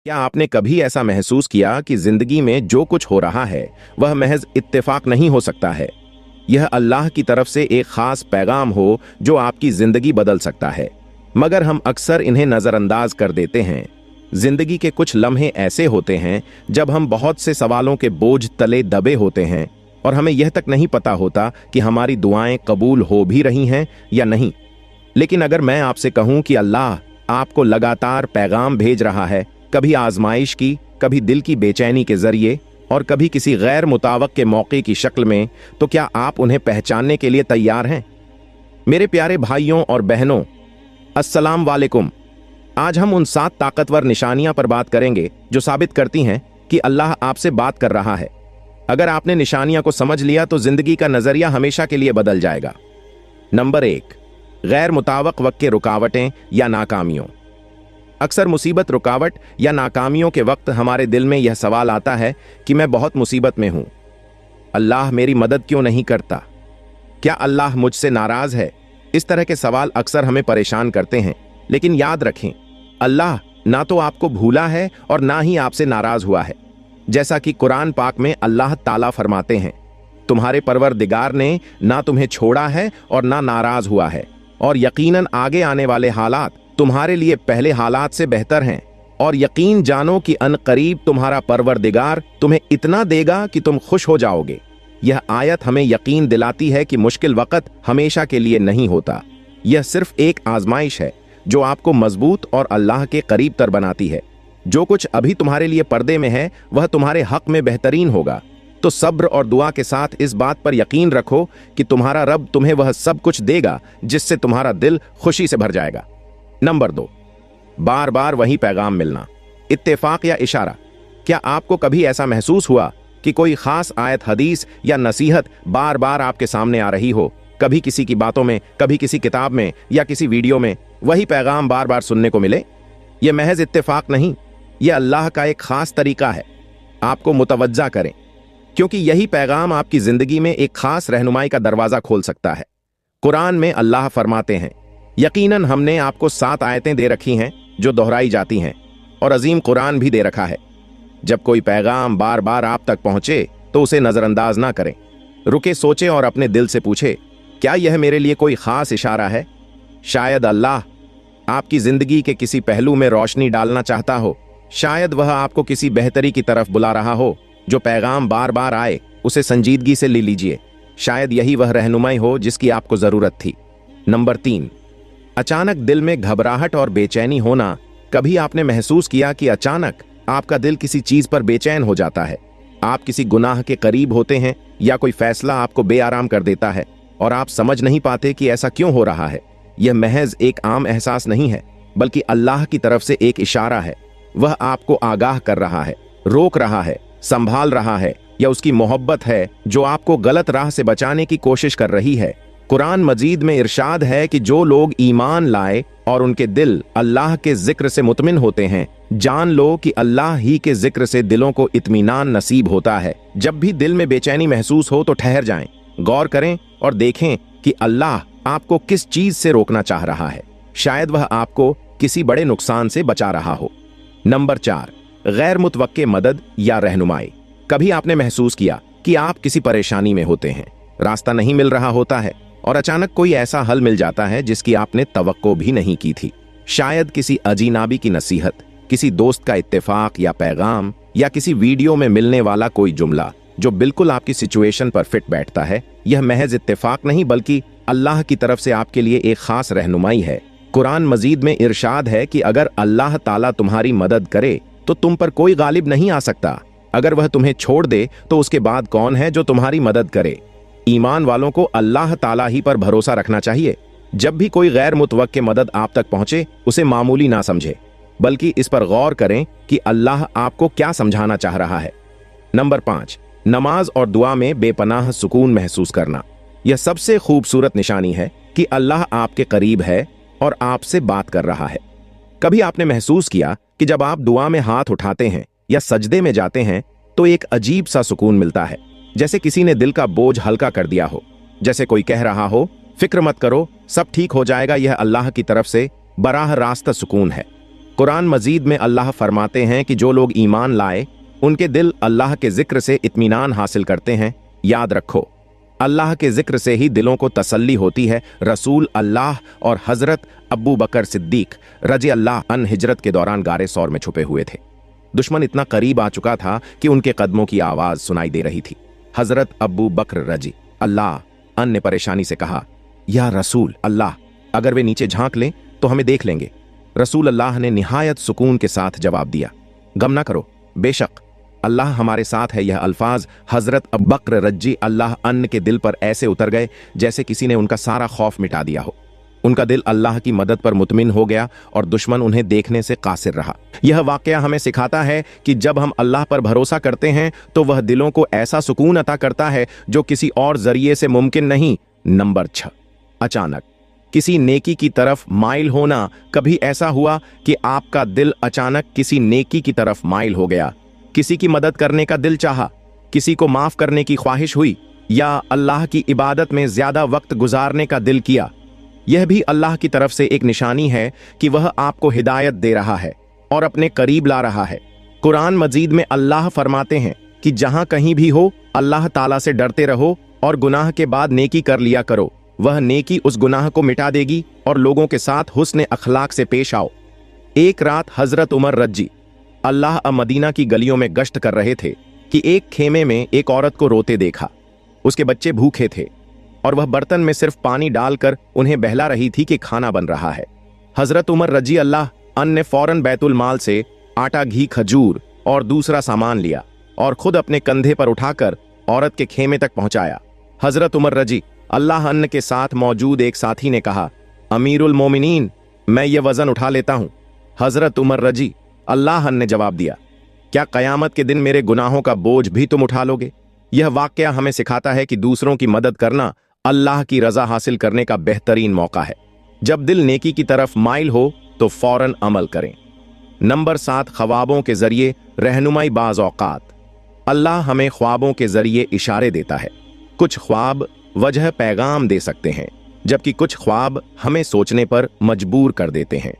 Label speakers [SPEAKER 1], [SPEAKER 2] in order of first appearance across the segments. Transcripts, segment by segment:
[SPEAKER 1] क्या आपने कभी ऐसा महसूस किया कि जिंदगी में जो कुछ हो रहा है वह महज इत्तेफाक नहीं हो सकता है? यह अल्लाह की तरफ से एक खास पैगाम हो जो आपकी जिंदगी बदल सकता है, मगर हम अक्सर इन्हें नजरअंदाज कर देते हैं। जिंदगी के कुछ लम्हे ऐसे होते हैं जब हम बहुत से सवालों के बोझ तले दबे होते हैं और हमें यह तक नहीं पता होता कि हमारी दुआएं कबूल हो भी रही हैं या नहीं। लेकिन अगर मैं आपसे कहूं कि अल्लाह आपको लगातार पैगाम भेज रहा है, कभी आजमाइश की, कभी दिल की बेचैनी के जरिए और कभी किसी गैर मुतावक के मौके की शक्ल में, तो क्या आप उन्हें पहचानने के लिए तैयार हैं? मेरे प्यारे भाइयों और बहनों, अस्सलाम वालेकुम। आज हम उन 7 ताकतवर निशानियां पर बात करेंगे जो साबित करती हैं कि अल्लाह आपसे बात कर रहा है। अगर आपने निशानियां को समझ लिया तो जिंदगी का नजरिया हमेशा के लिए बदल जाएगा। नंबर 1, गैर मुतावक वक्त के रुकावटें या नाकामियों। अक्सर मुसीबत, रुकावट या नाकामियों के वक्त हमारे दिल में यह सवाल आता है कि मैं बहुत मुसीबत में हूं, अल्लाह मेरी मदद क्यों नहीं करता? क्या अल्लाह मुझसे नाराज है? इस तरह के सवाल अक्सर हमें परेशान करते हैं। लेकिन याद रखें, अल्लाह ना तो आपको भूला है और ना ही आपसे नाराज हुआ है। जैसा कि कुरान पाक में अल्लाह ताला फरमाते हैं, तुम्हारे परवरदिगार ने ना तुम्हें छोड़ा है और ना नाराज हुआ है, और यकीनन आगे आने वाले हालात तुम्हारे लिए पहले हालात से बेहतर हैं, और यकीन जानो कि अनकरीब तुम्हारा परवरदिगार तुम्हें इतना देगा कि तुम खुश हो जाओगे। यह आयत हमें यकीन दिलाती है कि मुश्किल वक्त हमेशा के लिए नहीं होता। यह सिर्फ एक आजमाइश है जो आपको मजबूत और अल्लाह के करीब तर बनाती है। जो कुछ अभी तुम्हारे लिए पर्दे में है वह तुम्हारे हक में बेहतरीन होगा। तो सब्र और दुआ के साथ इस बात पर यकीन रखो कि तुम्हारा रब तुम्हें वह सब कुछ देगा जिससे तुम्हारा दिल खुशी से भर जाएगा। नंबर 2, बार बार वही पैगाम मिलना। इत्तेफाक या इशारा। क्या आपको कभी ऐसा महसूस हुआ कि कोई खास आयत, हदीस या नसीहत बार बार आपके सामने आ रही हो? कभी किसी की बातों में, कभी किसी किताब में या किसी वीडियो में वही पैगाम बार बार सुनने को मिले? यह महज इत्तेफाक नहीं, यह अल्लाह का एक खास तरीका है आपको मुतवज्जा करें, क्योंकि यही पैगाम आपकी जिंदगी में एक खास रहनुमाई का दरवाजा खोल सकता है। कुरान में अल्लाह फरमाते हैं, यकीनन हमने आपको 7 आयतें दे रखी हैं जो दोहराई जाती हैं, और अजीम कुरान भी दे रखा है। जब कोई पैगाम बार बार आप तक पहुंचे तो उसे नजरअंदाज ना करें। रुके, सोचे और अपने दिल से पूछे, क्या यह मेरे लिए कोई खास इशारा है? शायद अल्लाह आपकी जिंदगी के किसी पहलू में रोशनी डालना चाहता हो। शायद वह आपको किसी बेहतरी की तरफ बुला रहा हो। जो पैगाम बार बार आए उसे संजीदगी से ले लीजिए। शायद यही वह रहनुमाई हो जिसकी आपको जरूरत थी। नंबर 3, अचानक दिल में घबराहट और बेचैनी होना। कभी आपने महसूस किया कि अचानक आपका दिल किसी चीज पर बेचैन हो जाता है? आप किसी गुनाह के करीब होते हैं या कोई फैसला आपको बेआराम कर देता है और आप समझ नहीं पाते कि ऐसा क्यों हो रहा है। यह महज एक आम एहसास नहीं है, बल्कि अल्लाह की तरफ से एक इशारा है। वह आपको आगाह कर रहा है, रोक रहा है, संभाल रहा है, या उसकी मोहब्बत है जो आपको गलत राह से बचाने की कोशिश कर रही है। कुरान मजीद में इरशाद है कि जो लोग ईमान लाए और उनके दिल अल्लाह के जिक्र से मुतमिन होते हैं, जान लो कि अल्लाह ही के जिक्र से दिलों को इत्मीनान नसीब होता है। जब भी दिल में बेचैनी महसूस हो तो ठहर जाएं, गौर करें और देखें कि अल्लाह आपको किस चीज से रोकना चाह रहा है। शायद वह आपको किसी बड़े नुकसान से बचा रहा हो। नंबर 4, गैर मुतवक्के मदद या रहनुमाई। कभी आपने महसूस किया कि आप किसी परेशानी में होते हैं, रास्ता नहीं मिल रहा होता है और अचानक कोई ऐसा हल मिल जाता है जिसकी आपने तवक्को भी नहीं की थी। शायद किसी अजीनाबी की नसीहत, किसी दोस्त का इत्तेफाक या पैगाम, या किसी वीडियो में मिलने वाला कोई जुमला जो बिल्कुल आपकी सिचुएशन पर फिट बैठता है। यह महज इत्तेफाक नहीं बल्कि अल्लाह की तरफ से आपके लिए एक खास रहनुमाई है। कुरान मजीद में इरशाद है कि अगर अल्लाह ताला तुम्हारी मदद करे तो तुम पर कोई गालिब नहीं आ सकता। अगर वह तुम्हें छोड़ दे तो उसके बाद कौन है जो तुम्हारी मदद करे? ईमान वालों को अल्लाह ताला ही पर भरोसा रखना चाहिए। जब भी कोई गैर मुतवक्के मदद आप तक पहुंचे, उसे मामूली ना समझे, बल्कि इस पर गौर करें कि अल्लाह आपको क्या समझाना चाह रहा है। नंबर 5, नमाज और दुआ में बेपनाह सुकून महसूस करना। यह सबसे खूबसूरत निशानी है कि अल्लाह आपके करीब है और आपसे बात कर रहा है। कभी आपने महसूस किया कि जब आप दुआ में हाथ उठाते हैं या सजदे में जाते हैं तो एक अजीब सा सुकून मिलता है, जैसे किसी ने दिल का बोझ हल्का कर दिया हो, जैसे कोई कह रहा हो, फिक्र मत करो, सब ठीक हो जाएगा। यह अल्लाह की तरफ से बराह रास्त सुकून है। कुरान मजीद में अल्लाह फरमाते हैं कि जो लोग ईमान लाए उनके दिल अल्लाह के जिक्र से इत्मीनान हासिल करते हैं। याद रखो, अल्लाह के जिक्र से ही दिलों को तसल्ली होती है। रसूल अल्लाह और हजरत अब्बू बकर सिद्दीक रजी अल्लाह अन हिजरत के दौरान गारे सौर में छुपे हुए थे। दुश्मन इतना करीब आ चुका था कि उनके कदमों की आवाज सुनाई दे रही थी। हजरत अब्बू बकर रजी अल्लाह अन ने परेशानी से कहा, या रसूल अल्लाह, अगर वे नीचे झांक लें तो हमें देख लेंगे। रसूल अल्लाह ने निहायत सुकून के साथ जवाब दिया, गम ना करो, बेशक अल्लाह हमारे साथ है। यह अल्फाज हजरत अब्बू बकर रजी अल्लाह अन के दिल पर ऐसे उतर गए जैसे किसी ने उनका सारा खौफ मिटा दिया हो। उनका दिल अल्लाह की मदद पर मुतमिन हो गया और दुश्मन उन्हें देखने से कासिर रहा। यह वाकया हमें सिखाता है कि जब हम अल्लाह पर भरोसा करते हैं तो वह दिलों को ऐसा सुकून अता करता है जो किसी और जरिए से मुमकिन नहीं। नंबर 6, अचानक किसी नेकी की तरफ माइल होना। कभी ऐसा हुआ कि आपका दिल अचानक किसी नेकी की तरफ माइल हो गया? किसी की मदद करने का दिल चाहा, किसी को माफ करने की ख्वाहिश हुई, या अल्लाह की इबादत में ज्यादा वक्त गुजारने का दिल किया? यह भी अल्लाह की तरफ से एक निशानी है कि वह आपको हिदायत दे रहा है और अपने करीब ला रहा है। कुरान मजीद में अल्लाह फरमाते हैं कि जहां कहीं भी हो अल्लाह ताला से डरते रहो और गुनाह के बाद नेकी कर लिया करो। वह नेकी उस गुनाह को मिटा देगी और लोगों के साथ हुस्न अखलाक से पेश आओ। एक रात हजरत उमर रजी अल्लाह मदीना की गलियों में गश्त कर रहे थे कि एक खेमे में एक औरत को रोते देखा। उसके बच्चे भूखे थे और वह बर्तन में सिर्फ पानी डालकर उन्हें बहला रही थी कि खाना बन रहा है। हजरत उमर रजी अल्लाह अन ने फौरन बैतुल माल से आटा, घी, खजूर और दूसरा सामान लिया और खुद अपने कंधे पर उठाकर औरत के खेमे तक पहुंचाया। हजरत उमर रजी अल्लाह अन के साथ मौजूद एक साथी ने कहा, अमीरुल मोमिनीन, मैं ये वजन उठा लेता हूं। हजरत उमर रजी अल्लाह ने जवाब दिया, क्या कयामत के दिन मेरे गुनाहों का बोझ भी तुम उठा लोगे? यह वाकया हमें सिखाता है कि दूसरों की मदद करना अल्लाह की रजा हासिल करने का बेहतरीन मौका है। जब दिल नेकी की तरफ माइल हो तो फौरन अमल करें। नंबर 7, ख्वाबों के जरिए रहनुमाई। बाज़ औक़ात अल्लाह हमें ख्वाबों के जरिए इशारे देता है। कुछ ख्वाब वजह पैगाम दे सकते हैं, जबकि कुछ ख्वाब हमें सोचने पर मजबूर कर देते हैं।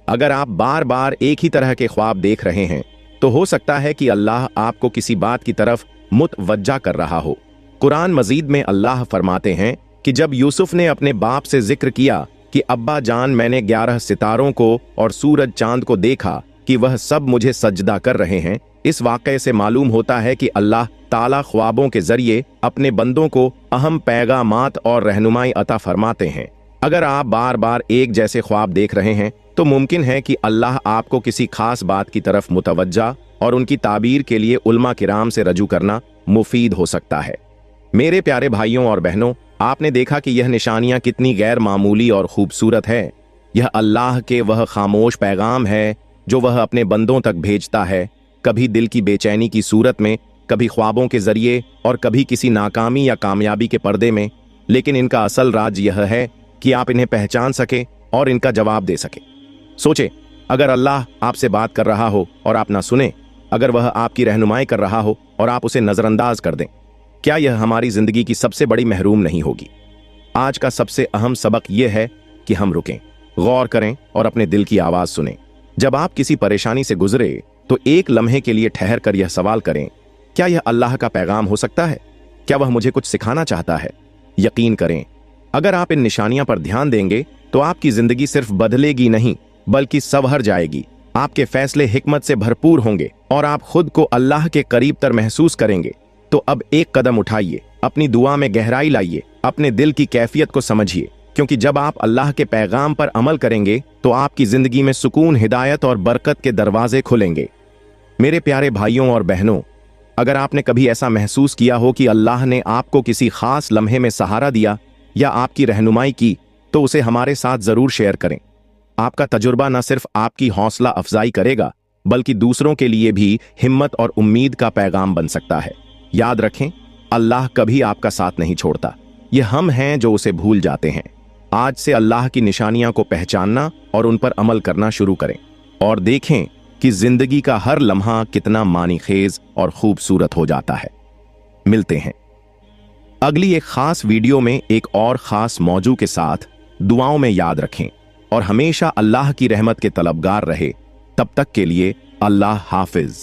[SPEAKER 1] अगर आप बार बार एक ही तरह के ख्वाब देख रहे हैं तो हो सकता है कि अल्लाह आपको किसी बात की तरफ मुतवज्जा कर रहा हो। कुरान मजीद में अल्लाह फरमाते हैं कि जब यूसुफ ने अपने बाप से जिक्र किया कि अब्बा जान, मैंने 11 सितारों को और सूरज चांद को देखा कि वह सब मुझे सजदा कर रहे हैं, इस वाक़ये से मालूम होता है कि अल्लाह ताला ख्वाबों के जरिए अपने बंदों को अहम पैगामात और रहनुमाई अता फरमाते हैं। अगर आप बार बार एक जैसे ख्वाब देख रहे हैं तो मुमकिन है कि अल्लाह आपको किसी खास बात की तरफ मुतवज्जा और उनकी ताबीर के लिए उलमा किराम से रजू करना मुफीद हो सकता है। मेरे प्यारे भाइयों और बहनों, आपने देखा कि यह निशानियां कितनी गैर मामूली और खूबसूरत है। यह अल्लाह के वह खामोश पैगाम है जो वह अपने बंदों तक भेजता है, कभी दिल की बेचैनी की सूरत में, कभी ख्वाबों के जरिए और कभी किसी नाकामी या कामयाबी के पर्दे में। लेकिन इनका असल राज यह है कि आप इन्हें पहचान सके और इनका जवाब दे सके। सोचे, अगर अल्लाह आपसे बात कर रहा हो और आप ना सुने, अगर वह आपकी रहनुमाई कर रहा हो और आप उसे नजरअंदाज कर दें, क्या यह हमारी जिंदगी की सबसे बड़ी महरूम नहीं होगी? आज का सबसे अहम सबक यह है कि हम रुकें, गौर करें और अपने दिल की आवाज सुनें। जब आप किसी परेशानी से गुजरे तो एक लम्हे के लिए ठहर कर यह सवाल करें, क्या यह अल्लाह का पैगाम हो सकता है? क्या वह मुझे कुछ सिखाना चाहता है? यकीन करें, अगर आप इन निशानियां पर ध्यान देंगे तो आपकी जिंदगी सिर्फ बदलेगी नहीं बल्कि संवर जाएगी। आपके फैसले हिकमत से भरपूर होंगे और आप खुद को अल्लाह के करीब तर महसूस करेंगे। तो अब एक कदम उठाइए, अपनी दुआ में गहराई लाइए, अपने दिल की कैफियत को समझिए, क्योंकि जब आप अल्लाह के पैगाम पर अमल करेंगे तो आपकी जिंदगी में सुकून, हिदायत और बरकत के दरवाजे खुलेंगे। मेरे प्यारे भाइयों और बहनों, अगर आपने कभी ऐसा महसूस किया हो कि अल्लाह ने आपको किसी खास लम्हे में सहारा दिया या आपकी रहनुमाई की, तो उसे हमारे साथ जरूर शेयर करें। आपका तजुर्बा न सिर्फ आपकी हौसला अफजाई करेगा बल्कि दूसरों के लिए भी हिम्मत और उम्मीद का पैगाम बन सकता है। याद रखें, अल्लाह कभी आपका साथ नहीं छोड़ता, ये हम हैं जो उसे भूल जाते हैं। आज से अल्लाह की निशानियां को पहचानना और उन पर अमल करना शुरू करें और देखें कि जिंदगी का हर लम्हा कितना मानीखेज और खूबसूरत हो जाता है। मिलते हैं अगली एक खास वीडियो में एक और खास मौजू के साथ। दुआओं में याद रखें और हमेशा अल्लाह की रहमत के तलबगार रहे। तब तक के लिए अल्लाह हाफिज।